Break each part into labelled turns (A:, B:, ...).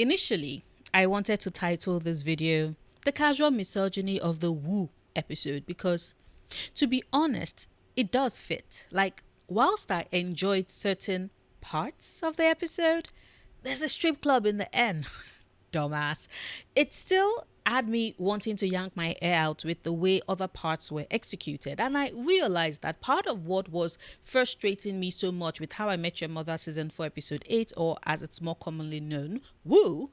A: Initially, I wanted to title this video The Casual Misogyny of the Woo episode because, to be honest, it does fit. Like, whilst I enjoyed certain parts of the episode, there's a strip club in the end. Dumbass. It still had me wanting to yank my hair out with the way other parts were executed. And I realized that part of what was frustrating me so much with How I Met Your Mother Season 4 Episode 8, or as it's more commonly known, Woo,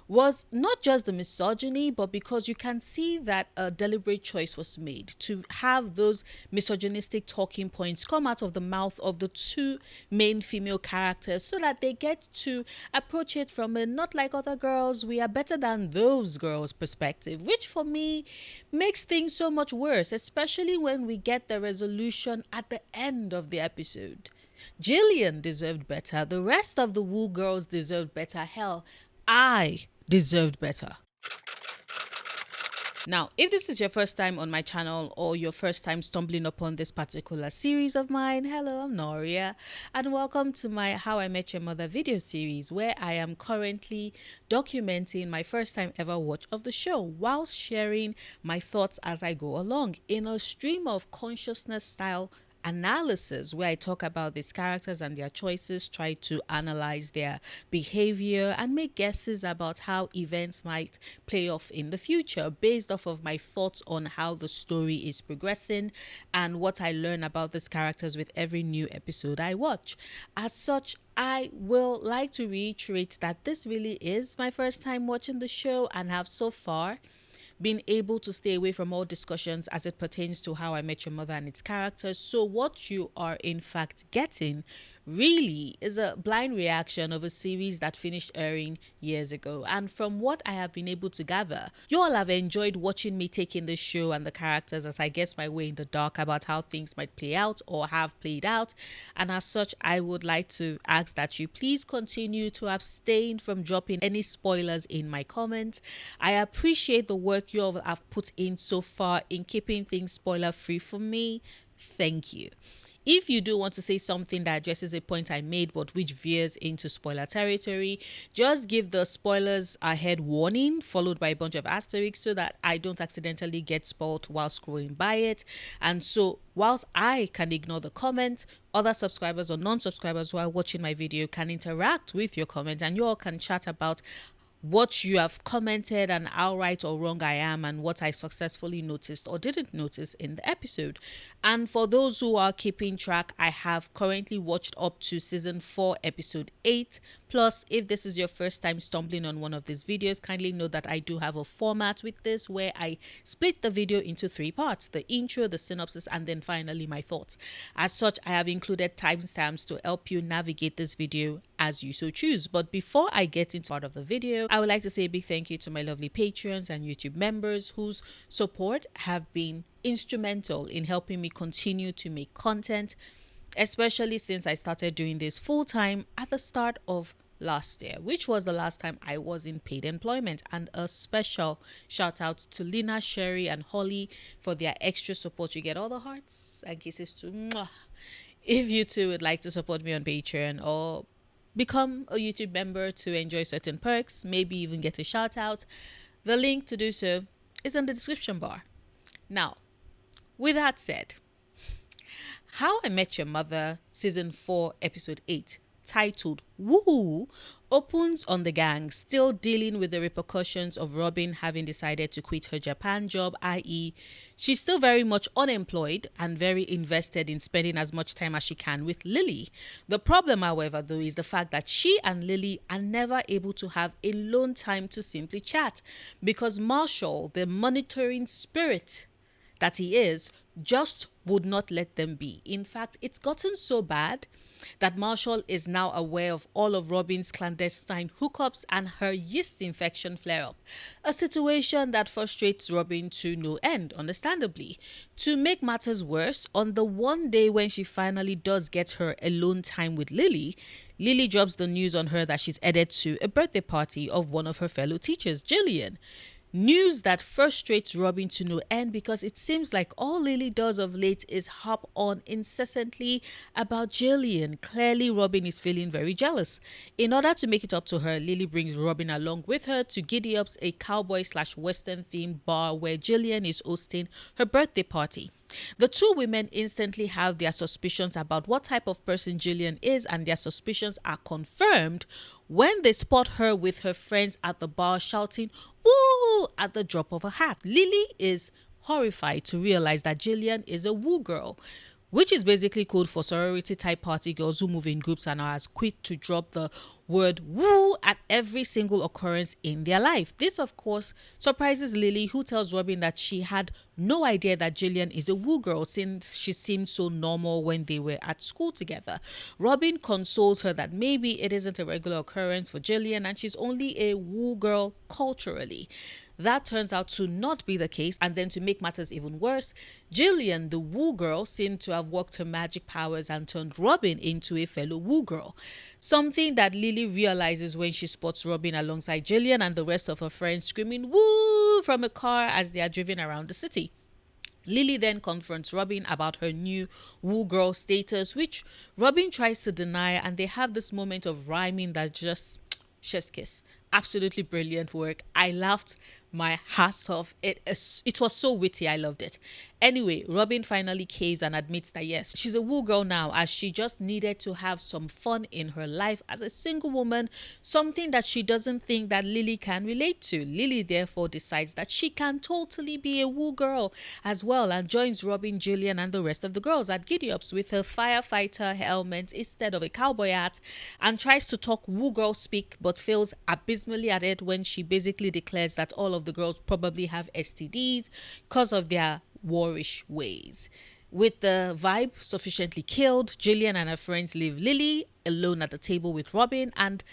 A: was not just the misogyny, but because you can see that a deliberate choice was made to have those misogynistic talking points come out of the mouth of the two main female characters so that they get to approach it from a not like other girls, we are better than those girls perspective, which for me makes things so much worse, especially when we get the resolution at the end of the episode. Jillian deserved better. The rest of the Woo girls deserved better. Hell, I deserved better. Now, if this is your first time on my channel or your first time stumbling upon this particular series of mine, hello, I'm Noria, and welcome to my How I Met Your Mother video series, where I am currently documenting my first time ever watch of the show while sharing my thoughts as I go along in a stream of consciousness style analysis where I talk about these characters and their choices, try to analyze their behavior and make guesses about how events might play off in the future based off of my thoughts on how the story is progressing and what I learn about these characters with every new episode I watch. As such, I will like to reiterate that this really is my first time watching the show and have so far been able to stay away from all discussions as it pertains to How I Met Your Mother and its characters. So what you are in fact getting really is a blind reaction of a series that finished airing years ago. And from what I have been able to gather, you all have enjoyed watching me take in the show and the characters as I guess my way in the dark about how things might play out or have played out. And as such, I would like to ask that you please continue to abstain from dropping any spoilers in my comments. I appreciate the work you all have put in so far in keeping things spoiler free for me. Thank you. If you do want to say something that addresses a point I made but which veers into spoiler territory, just give the spoilers ahead warning followed by a bunch of asterisks so that I don't accidentally get spoiled while scrolling by it. And so whilst I can ignore the comment, other subscribers or non-subscribers who are watching my video can interact with your comment and you all can chat about what you have commented and how right or wrong I am and what I successfully noticed or didn't notice in the episode. And for those who are keeping track, I have currently watched up to season 4 episode 8. Plus, if this is your first time stumbling on one of these videos, kindly know that I do have a format with this where I split the video into 3 parts: the intro, the synopsis, and then finally my thoughts. As such, I have included timestamps to help you navigate this video as you so choose. But before I get into part of the video, I would like to say a big thank you to my lovely patrons and YouTube members whose support have been instrumental in helping me continue to make content, especially since I started doing this full-time at the start of last year, which was the last time I was in paid employment. And a special shout out to Lina, Sherry, and Holly for their extra support. You get all the hearts and kisses too. Mwah. If you too would like to support me on Patreon or become a YouTube member to enjoy certain perks, maybe even get a shout out, the link to do so is in the description bar. Now, with that said, How I Met Your Mother Season 4 Episode 8, titled Woo, opens on the gang still dealing with the repercussions of Robin having decided to quit her Japan job, i.e. she's still very much unemployed and very invested in spending as much time as she can with Lily. The problem, however, though, is the fact that she and Lily are never able to have alone time to simply chat because Marshall, the monitoring spirit that he is, just would not let them be. In fact, it's gotten so bad that Marshall is now aware of all of Robin's clandestine hookups and her yeast infection flare-up, a situation that frustrates Robin to no end, understandably. To make matters worse, on the one day when she finally does get her alone time with Lily, Lily drops the news on her that she's headed to a birthday party of one of her fellow teachers, Jillian. News that frustrates Robin to no end because it seems like all Lily does of late is harp on incessantly about Jillian. Clearly, Robin is feeling very jealous. In order to make it up to her, Lily brings Robin along with her to Giddy Up's, a cowboy slash western themed bar where Jillian is hosting her birthday party. The two women instantly have their suspicions about what type of person Jillian is, and their suspicions are confirmed when they spot her with her friends at the bar shouting "woo" at the drop of a hat. Lily is horrified to realize that Jillian is a woo girl, which is basically code for sorority type party girls who move in groups and are as quick to drop the word woo at every single occurrence in their life. This, of course, surprises Lily, who tells Robin that she had no idea that Jillian is a woo girl since she seemed so normal when they were at school together. Robin consoles her that maybe it isn't a regular occurrence for Jillian and she's only a woo girl culturally. That turns out to not be the case, and then to make matters even worse, Jillian, the woo girl, seemed to have worked her magic powers and turned Robin into a fellow woo girl. Something that Lily realizes when she spots Robin alongside Jillian and the rest of her friends screaming woo from a car as they are driven around the city. Lily then confronts Robin about her new woo girl status, which Robin tries to deny, and they have this moment of rhyming that just chef's kiss. Absolutely brilliant work. I laughed my ass off. It was so witty. I loved it. Anyway, Robin finally caves and admits that yes, she's a woo girl now, as she just needed to have some fun in her life as a single woman, something that she doesn't think that Lily can relate to. Lily therefore decides that she can totally be a woo girl as well, and joins Robin, Jillian, and the rest of the girls at Giddy Ups with her firefighter helmet instead of a cowboy hat, and tries to talk woo girl speak but fails abysmally at it when she basically declares that all of the girls probably have STDs because of their warish ways. With the vibe sufficiently killed, Jillian and her friends leave Lily alone at the table with Robin, and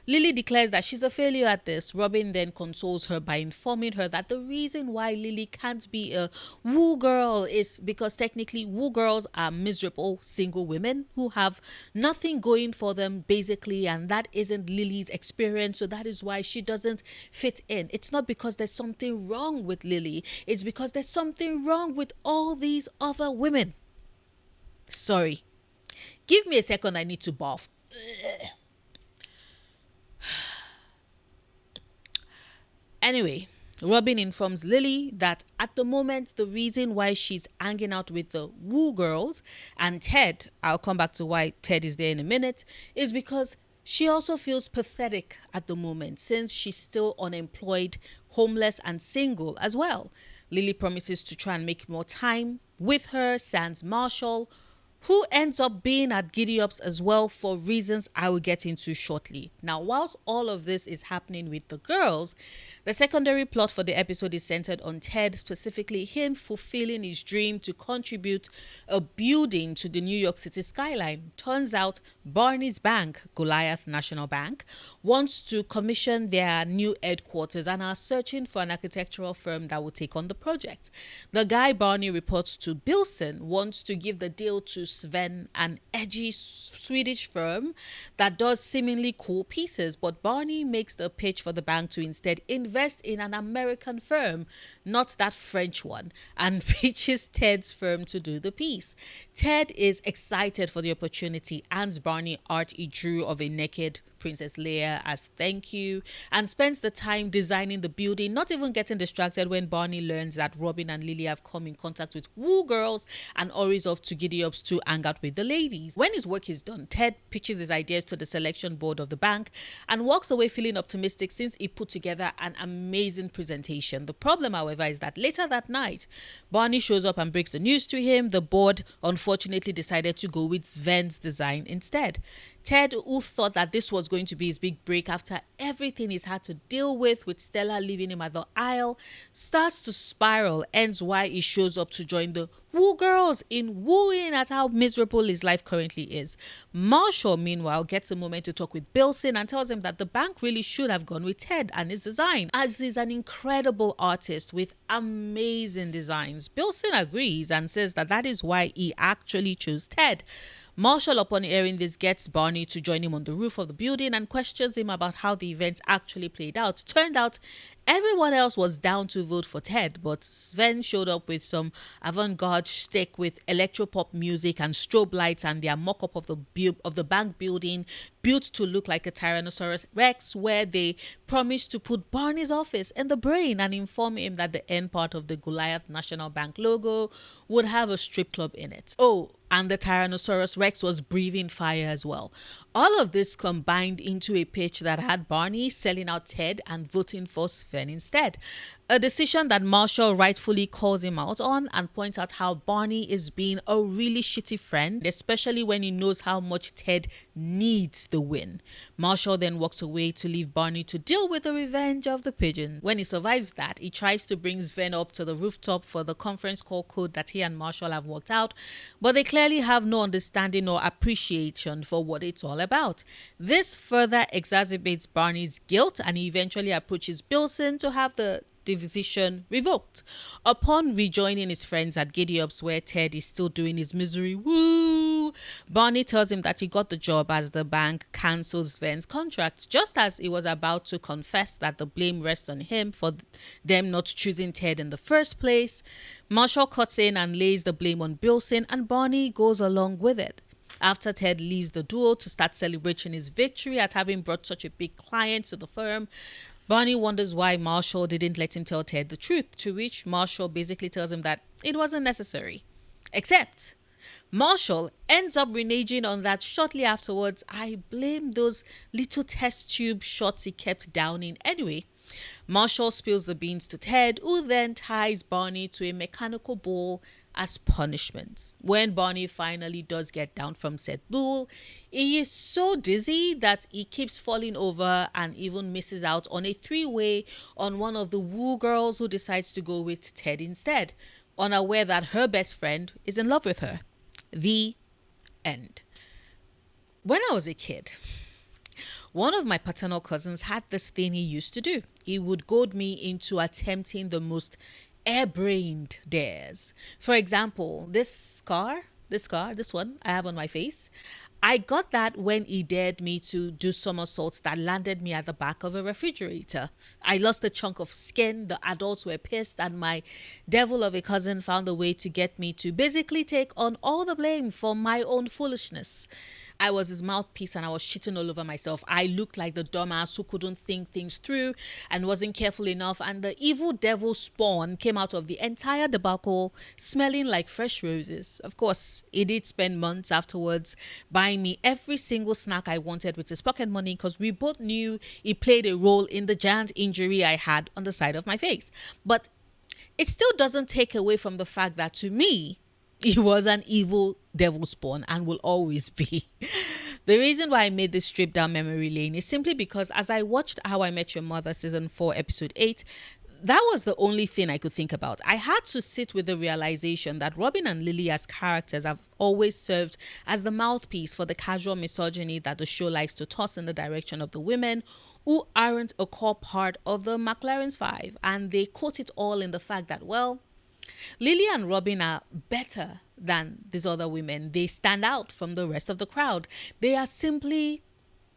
A: Lily declares that she's a failure at this. Robin then consoles her by informing her that the reason why Lily can't be a woo girl is because technically woo girls are miserable single women who have nothing going for them basically, and that isn't Lily's experience, so that is why she doesn't fit in. It's not because there's something wrong with Lily, it's because there's something wrong with all these other women. Sorry. Give me a second, I need to bath. Anyway, Robin informs Lily that at the moment, the reason why she's hanging out with the woo girls and Ted, I'll come back to why Ted is there in a minute, is because she also feels pathetic at the moment since she's still unemployed, homeless, and single as well. Lily promises to try and make more time with her, sans Marshall, who ends up being at Giddy Ups as well for reasons I will get into shortly. Now, whilst all of this is happening with the girls, the secondary plot for the episode is centered on Ted, specifically him fulfilling his dream to contribute a building to the New York City skyline. Turns out Barney's bank, Goliath National Bank, wants to commission their new headquarters and are searching for an architectural firm that will take on the project. The guy Barney reports to Bilson wants to give the deal to Sven, an edgy Swedish firm that does seemingly cool pieces, but Barney makes the pitch for the bank to instead invest in an American firm, not that French one, and pitches Ted's firm to do the piece. Ted is excited for the opportunity, hands Barney art he drew of a naked Princess Leia as thank you, and spends the time designing the building, not even getting distracted when Barney learns that Robin and Lily have come in contact with woo girls and hurries off to Giddy Ups to hang out with the ladies. When his work is done, Ted pitches his ideas to the selection board of the bank and walks away feeling optimistic since he put together an amazing presentation. The problem, however, is that later that night, Barney shows up and breaks the news to him. The board unfortunately decided to go with Sven's design instead. Ted, who thought that this was going to be his big break after everything he's had to deal with Stella leaving him at the aisle, starts to spiral, hence why he shows up to join the woo girls in wooing at how miserable his life currently is. Marshall, meanwhile, gets a moment to talk with Bilson and tells him that the bank really should have gone with Ted and his design, as he's an incredible artist with amazing designs. Bilson agrees and says that that is why he actually chose Ted. Marshall, upon hearing this, gets Barney to join him on the roof of the building and questions him about how the events actually played out. Turned out everyone else was down to vote for Ted, but Sven showed up with some avant-garde shtick with electropop music and strobe lights and their mock-up of the bank building built to look like a Tyrannosaurus Rex, where they promised to put Barney's office in the brain and inform him that the end part of the Goliath National Bank logo would have a strip club in it. Oh, and the Tyrannosaurus Rex was breathing fire as well. All of this combined into a pitch that had Barney selling out Ted and voting for Sven instead. A decision that Marshall rightfully calls him out on and points out how Barney is being a really shitty friend, especially when he knows how much Ted needs the win. Marshall then walks away to leave Barney to deal with the revenge of the pigeon. When he survives that, he tries to bring Sven up to the rooftop for the conference call code that he and Marshall have worked out, but they clearly have no understanding or appreciation for what it's all about. This further exacerbates Barney's guilt, and he eventually approaches Bilson to have the decision revoked. Upon rejoining his friends at Giddy Up's, where Ted is still doing his misery woo, Barney tells him that he got the job as the bank cancelled Sven's contract, just as he was about to confess that the blame rests on him for them not choosing Ted in the first place. Marshall cuts in and lays the blame on Bilson, and Barney goes along with it. After Ted leaves the duo to start celebrating his victory at having brought such a big client to the firm, Barney wonders why Marshall didn't let him tell Ted the truth, to which Marshall basically tells him that it wasn't necessary. Except Marshall ends up reneging on that shortly afterwards. I blame those little test tube shots he kept downing anyway. Marshall spills the beans to Ted, who then ties Barney to a mechanical bull as punishment. When Barney finally does get down from said bull, he is so dizzy that he keeps falling over and even misses out on a three-way on one of the woo girls, who decides to go with Ted instead, unaware that her best friend is in love with her. The end. When I was a kid, one of my paternal cousins had this thing he used to do. He would goad me into attempting the most airbrained dares. For example, this one I have on my face, I got that when he dared me to do somersaults that landed me at the back of a refrigerator. I lost a chunk of skin, the adults were pissed, and my devil of a cousin found a way to get me to basically take on all the blame for my own foolishness. I was his mouthpiece and I was shitting all over myself. I looked like the dumbass who couldn't think things through and wasn't careful enough, and the evil devil spawn came out of the entire debacle smelling like fresh roses. Of course, he did spend months afterwards buying me every single snack I wanted with his pocket money, because we both knew he played a role in the giant injury I had on the side of my face. But it still doesn't take away from the fact that, to me, he was an evil devil spawn and will always be. The reason why I made this trip down memory lane is simply because as I watched How I Met Your Mother season 4 episode 8, that was the only thing I could think about. I had to sit with the realization that Robin and Lily as characters have always served as the mouthpiece for the casual misogyny that the show likes to toss in the direction of the women who aren't a core part of the McLaren's Five. And they quote it all in the fact that, well, Lily and Robin are better than these other women. They stand out from the rest of the crowd. They are simply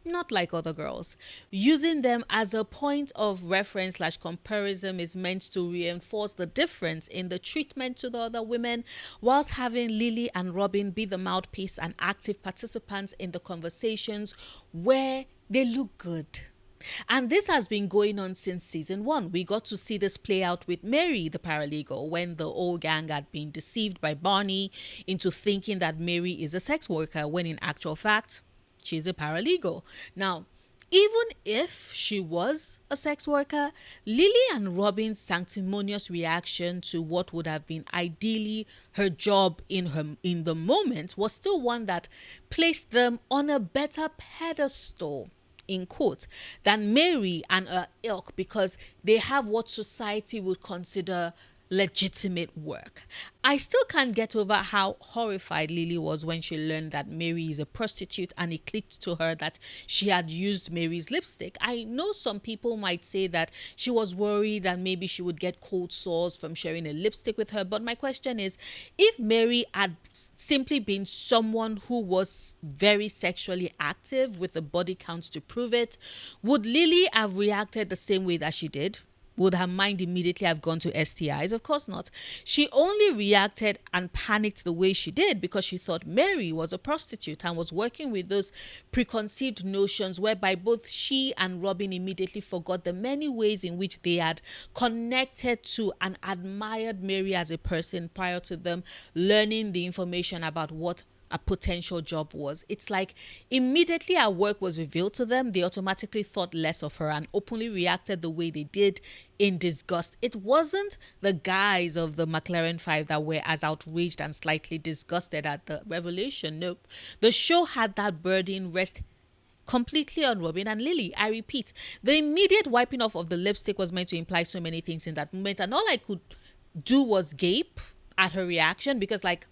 A: not like other girls. Using them as a point of reference / comparison is meant to reinforce the difference in the treatment to the other women, whilst having Lily and Robin be the mouthpiece and active participants in the conversations where they look good. And this has been going on since season 1. We got to see this play out with Mary, the paralegal, when the old gang had been deceived by Barney into thinking that Mary is a sex worker, when in actual fact, she's a paralegal. Now, even if she was a sex worker, Lily and Robin's sanctimonious reaction to what would have been ideally her job in the moment was still one that placed them on a better pedestal, in quotes, than Mary and her ilk, because they have what society would consider legitimate work. I still can't get over how horrified Lily was when she learned that Mary is a prostitute and it clicked to her that she had used Mary's lipstick. I know some people might say that she was worried that maybe she would get cold sores from sharing a lipstick with her, but my question is, if Mary had simply been someone who was very sexually active with the body count to prove it, would Lily have reacted the same way that she did? Would her mind immediately have gone to STIs? Of course not. She only reacted and panicked the way she did because she thought Mary was a prostitute and was working with those preconceived notions whereby both she and Robin immediately forgot the many ways in which they had connected to and admired Mary as a person prior to them learning the information about what a potential job was. It's like immediately her work was revealed to them, they automatically thought less of her and openly reacted the way they did in disgust. It wasn't the guys of the McLaren 5 that were as outraged and slightly disgusted at the revelation. Nope. The show had that burden rest completely on Robin and Lily. I repeat, the immediate wiping off of the lipstick was meant to imply so many things in that moment, and all I could do was gape at her reaction because, like,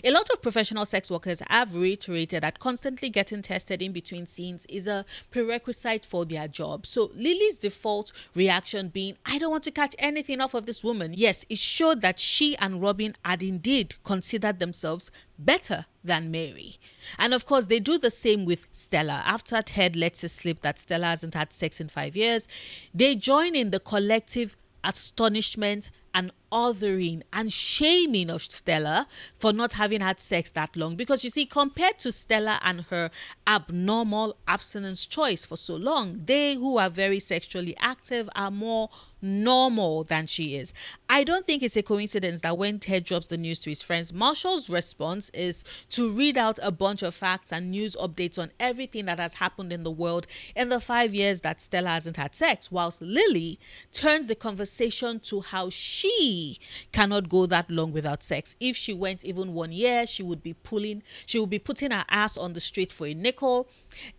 A: a lot of professional sex workers have reiterated that constantly getting tested in between scenes is a prerequisite for their job. So Lily's default reaction being, I don't want to catch anything off of this woman. Yes, it showed that she and Robin had indeed considered themselves better than Mary. And of course, they do the same with Stella. After Ted lets it slip that Stella hasn't had sex in 5 years, they join in the collective astonishment and othering and shaming of Stella for not having had sex that long. Because you see, compared to Stella and her abnormal abstinence choice for so long, they who are very sexually active are more normal than she is. I don't think it's a coincidence that when Ted drops the news to his friends, Marshall's response is to read out a bunch of facts and news updates on everything that has happened in the world in the 5 years that Stella hasn't had sex, whilst Lily turns the conversation to how she cannot go that long without sex. If she went even 1 year, she would be putting her ass on the street for a nickel.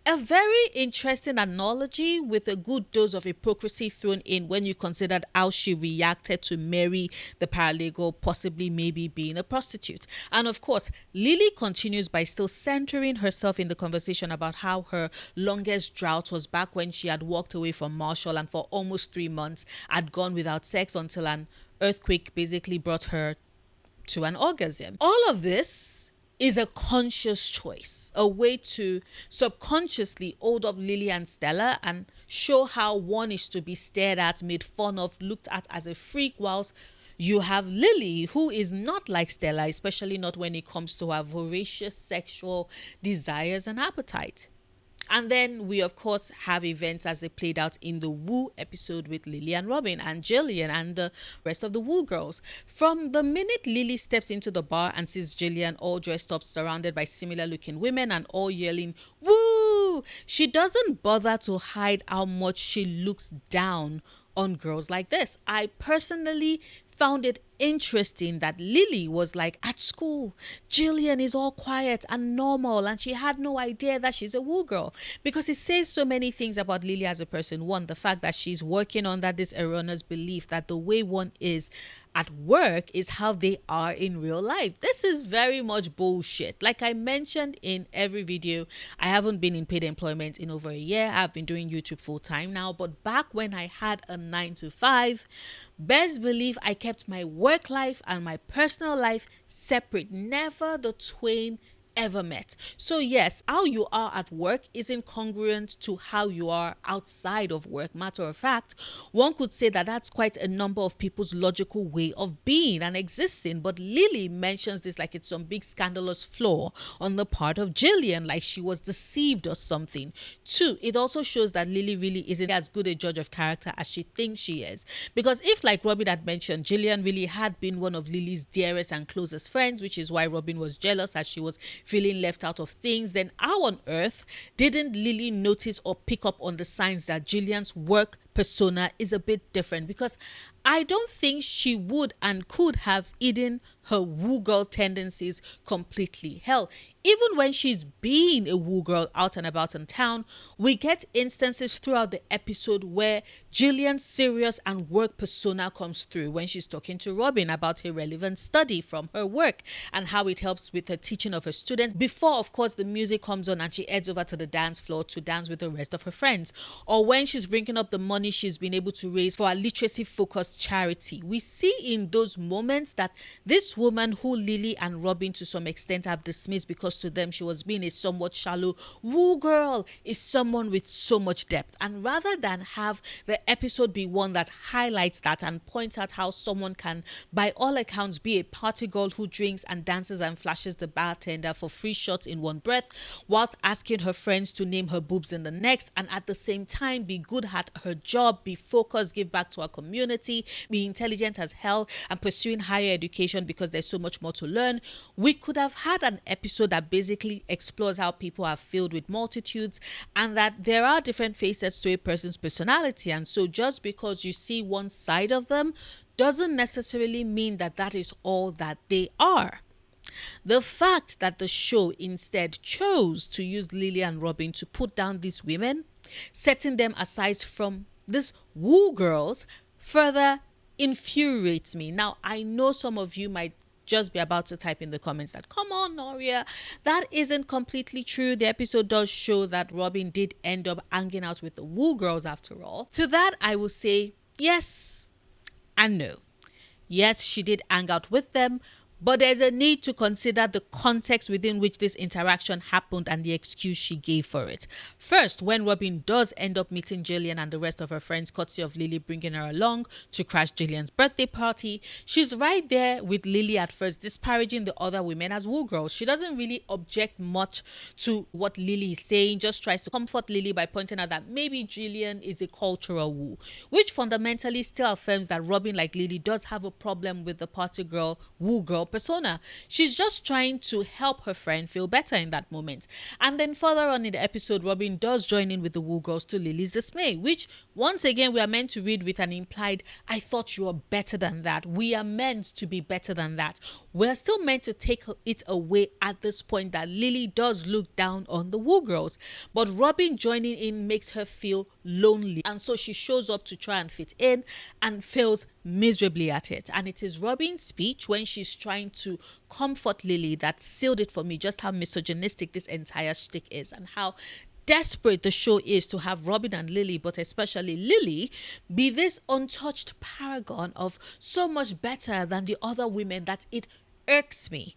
A: A very interesting analogy with a good dose of hypocrisy thrown in when you considered how she reacted to Mary, the paralegal, possibly maybe being a prostitute. And of course, Lily continues by still centering herself in the conversation about how her longest drought was back when she had walked away from Marshall and for almost 3 months had gone without sex until an earthquake basically brought her to an orgasm. All of this is a conscious choice, a way to subconsciously hold up Lily and Stella and show how one is to be stared at, made fun of, looked at as a freak, whilst you have Lily, who is not like Stella, especially not when it comes to her voracious sexual desires and appetite. And then we, of course, have events as they played out in the Woo episode with Lily and Robin and Jillian and the rest of the Woo girls. From the minute Lily steps into the bar and sees Jillian all dressed up, surrounded by similar looking women and all yelling, Woo! She doesn't bother to hide how much she looks down on girls like this. I personally found it interesting that Lily was like, at school, Jillian is all quiet and normal and she had no idea that she's a woo girl, because it says so many things about Lily as a person. One, the fact that she's working under this erroneous belief that the way one is at work is how they are in real life. This is very much bullshit. Like I mentioned in every video, I haven't been in paid employment in over a year. I've been doing YouTube full time now, but back when I had a 9 to 5, best believe I kept my work life and my personal life separate. Never the twain ever met. So yes, how you are at work is incongruent to how you are outside of work. Matter of fact, one could say that that's quite a number of people's logical way of being and existing. But Lily mentions this like it's some big scandalous flaw on the part of Jillian, like she was deceived or something. Two, it also shows that Lily really isn't as good a judge of character as she thinks she is. Because if, like Robin had mentioned, Jillian really had been one of Lily's dearest and closest friends, which is why Robin was jealous as she was feeling left out of things, then how on earth didn't Lily notice or pick up on the signs that Jillian's work persona is a bit different, because I don't think she would and could have hidden her woo girl tendencies completely. Hell, even when she's being a woo girl out and about in town, we get instances throughout the episode where Jillian's serious and work persona comes through when she's talking to Robin about a relevant study from her work and how it helps with her teaching of her students, before, of course, the music comes on and she heads over to the dance floor to dance with the rest of her friends. Or when she's bringing up the money she's been able to raise for a literacy-focused charity. We see in those moments that this woman, who Lily and Robin to some extent have dismissed because to them she was being a somewhat shallow woo girl, is someone with so much depth. And rather than have the episode be one that highlights that and points out how someone can, by all accounts, be a party girl who drinks and dances and flashes the bartender for free shots in one breath, whilst asking her friends to name her boobs in the next, and at the same time be good at her job, be focused, give back to our community, be intelligent as hell, and pursuing higher education because there's so much more to learn, we could have had an episode that basically explores how people are filled with multitudes and that there are different facets to a person's personality. And so just because you see one side of them doesn't necessarily mean that that is all that they are. The fact that the show instead chose to use Lily and Robin to put down these women, setting them aside from these woo girls, further infuriates me. Now, I know some of you might just be about to type in the comments that, come on, Noria, that isn't completely true. The episode does show that Robin did end up hanging out with the woo girls after all. To that, I will say yes and no. Yes, she did hang out with them, but there's a need to consider the context within which this interaction happened and the excuse she gave for it. First, when Robin does end up meeting Jillian and the rest of her friends, courtesy of Lily bringing her along to crash Jillian's birthday party, she's right there with Lily at first, disparaging the other women as woo girls. She doesn't really object much to what Lily is saying, just tries to comfort Lily by pointing out that maybe Jillian is a cultural woo, which fundamentally still affirms that Robin, like Lily, does have a problem with the party girl, woo girl persona. She's just trying to help her friend feel better in that moment. And then further on in the episode, Robin does join in with the woo girls to Lily's dismay, which once again we are meant to read with an implied, I thought you were better than that. We are meant to be better than that. We're still meant to take it away at this point that Lily does look down on the woo girls. But Robin joining in makes her feel lonely. And so she shows up to try and fit in and fails miserably at it. And it is Robin's speech when she's trying to comfort Lily that sealed it for me, just how misogynistic this entire shtick is and how desperate the show is to have Robin and Lily, but especially Lily, be this untouched paragon of so much better than the other women that it irks me.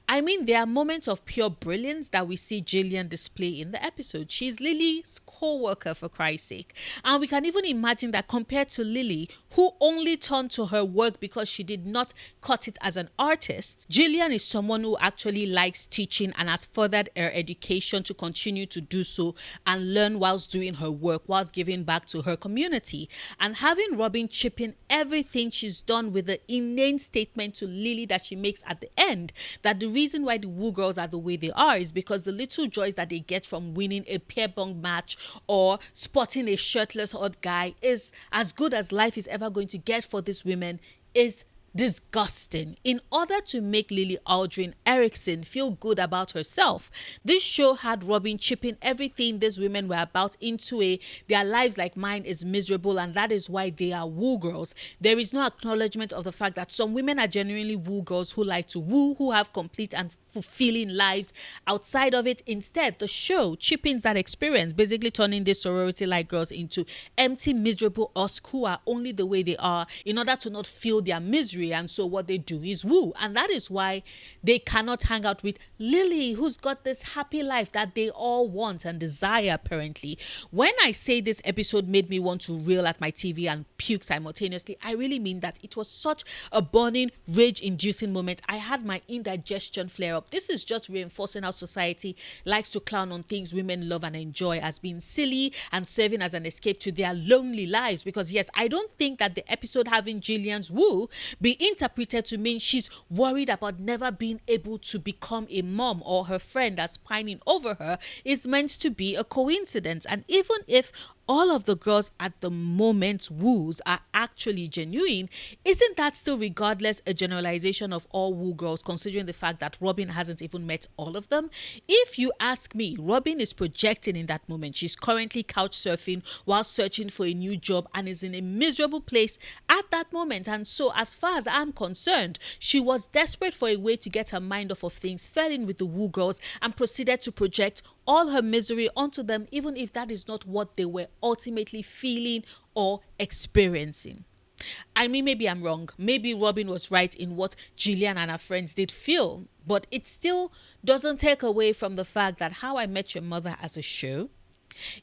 A: I mean, there are moments of pure brilliance that we see Jillian display in the episode. She's Lily's co-worker, for Christ's sake. And we can even imagine that compared to Lily, who only turned to her work because she did not cut it as an artist, Jillian is someone who actually likes teaching and has furthered her education to continue to do so and learn whilst doing her work, whilst giving back to her community. And having Robin chip in everything she's done with the inane statement to Lily that she makes at the end, that the reason why the woo girls are the way they are is because the little joys that they get from winning a pair bong match or spotting a shirtless hot guy is as good as life is ever going to get for these women is disgusting. In order to make Lily Aldrin Erickson feel good about herself, this show had Robin chipping everything these women were about into a their lives like mine is miserable and that is why they are woo girls. There is no acknowledgement of the fact that some women are genuinely woo girls who like to woo, who have complete and fulfilling lives outside of it. Instead, the show chippings that experience, basically turning these sorority-like girls into empty, miserable husks who are only the way they are in order to not feel their misery. And so what they do is woo. And that is why they cannot hang out with Lily, who's got this happy life that they all want and desire, apparently. When I say this episode made me want to reel at my TV and puke simultaneously, I really mean that. It was such a burning, rage-inducing moment. I had my indigestion flare up. This is just reinforcing how society likes to clown on things women love and enjoy as being silly and serving as an escape to their lonely lives. Because yes, I don't think that the episode having Jillian's woo be interpreted to mean she's worried about never being able to become a mom, or her friend that's pining over her is meant to be a coincidence. And even if all of the girls at the moment's woos are actually genuine, isn't that still regardless a generalization of all woo girls, considering the fact that Robin hasn't even met all of them? If you ask me, Robin is projecting in that moment. She's currently couch surfing while searching for a new job and is in a miserable place at that moment. And so, as far as I'm concerned, she was desperate for a way to get her mind off of things, fell in with the woo girls, and proceeded to project all her misery onto them, even if that is not what they were ultimately feeling or experiencing. I mean, maybe I'm wrong. Maybe Robin was right in what Gillian and her friends did feel, but it still doesn't take away from the fact that How I Met Your Mother as a show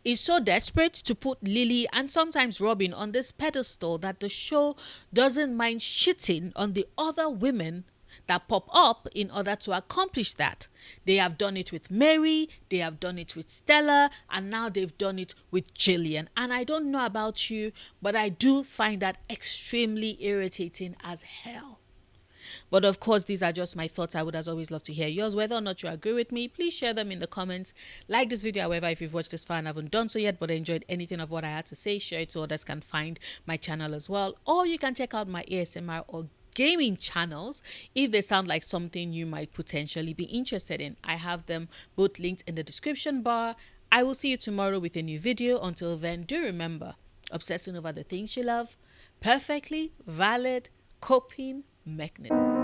A: is so desperate to put Lily and sometimes Robin on this pedestal that the show doesn't mind shitting on the other women that pop up in order to accomplish that. They have done it with Mary, they have done it with Stella, and now they've done it with Jillian. And I don't know about you, but I do find that extremely irritating as hell. But of course, these are just my thoughts. I would as always love to hear yours. Whether or not you agree with me, please share them in the comments. Like this video, however, if you've watched this far and haven't done so yet, but enjoyed anything of what I had to say, share it so others can find my channel as well. Or you can check out my ASMR or gaming channels if they sound like something you might potentially be interested in. I have them both linked in the description bar. I will see you tomorrow with a new video. Until then, do remember, obsessing over the things you love, perfectly valid coping mechanism.